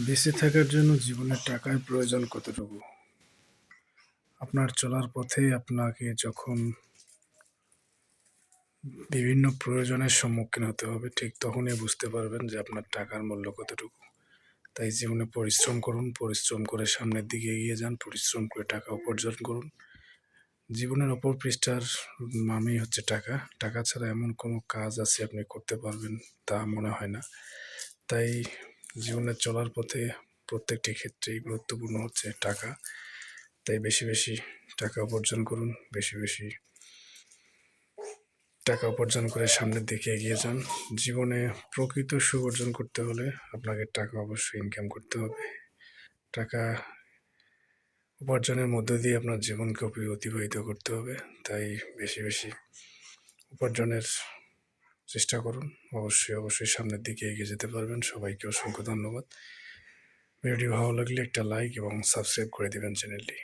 বেঁচে থাকার জন্য জীবনে টাকার প্রয়োজন কতটুকু? আপনার চলার পথে আপনাকে যখন বিভিন্ন প্রয়োজনের সম্মুখীন হতে হবে, ঠিক তখনই বুঝতে পারবেন যে আপনার টাকার মূল্য কতটুকু। তাই জীবনে পরিশ্রম করুন, পরিশ্রম করে সামনের দিকে এগিয়ে যান, পরিশ্রম করে টাকা উপার্জন করুন। জীবনের অপর পৃষ্ঠার নামই হচ্ছে টাকা। টাকা ছাড়া এমন কোনো কাজ আছে আপনি করতে পারবেন তা মনে হয় না। তাই জীবনে চলার পথে প্রত্যেকটি ক্ষেত্রেই গুরুত্বপূর্ণ হচ্ছে টাকা। তাই বেশি, বেশি টাকা উপার্জন করুন। বেশি, বেশি টাকা উপার্জন করে সামনের দিকে এগিয়ে যান। জীবনে প্রকৃত সুখ অর্জন করতে হলে আপনাকে টাকা অবশ্যই ইনকাম করতে হবে। টাকা উপার্জনের মধ্য দিয়ে আপনার জীবনকে অতিবাহিত করতে হবে। তাই বেশি, বেশি উপার্জনের চেষ্টা করুন। অবশ্যই সামনের দিকে এগিয়ে যেতে পারবেন। সবাইকে অসংখ্য ধন্যবাদ। ভিডিওটি ভালো লাগলে একটা লাইক এবং সাবস্ক্রাইব করে দিবেন চ্যানেলটি।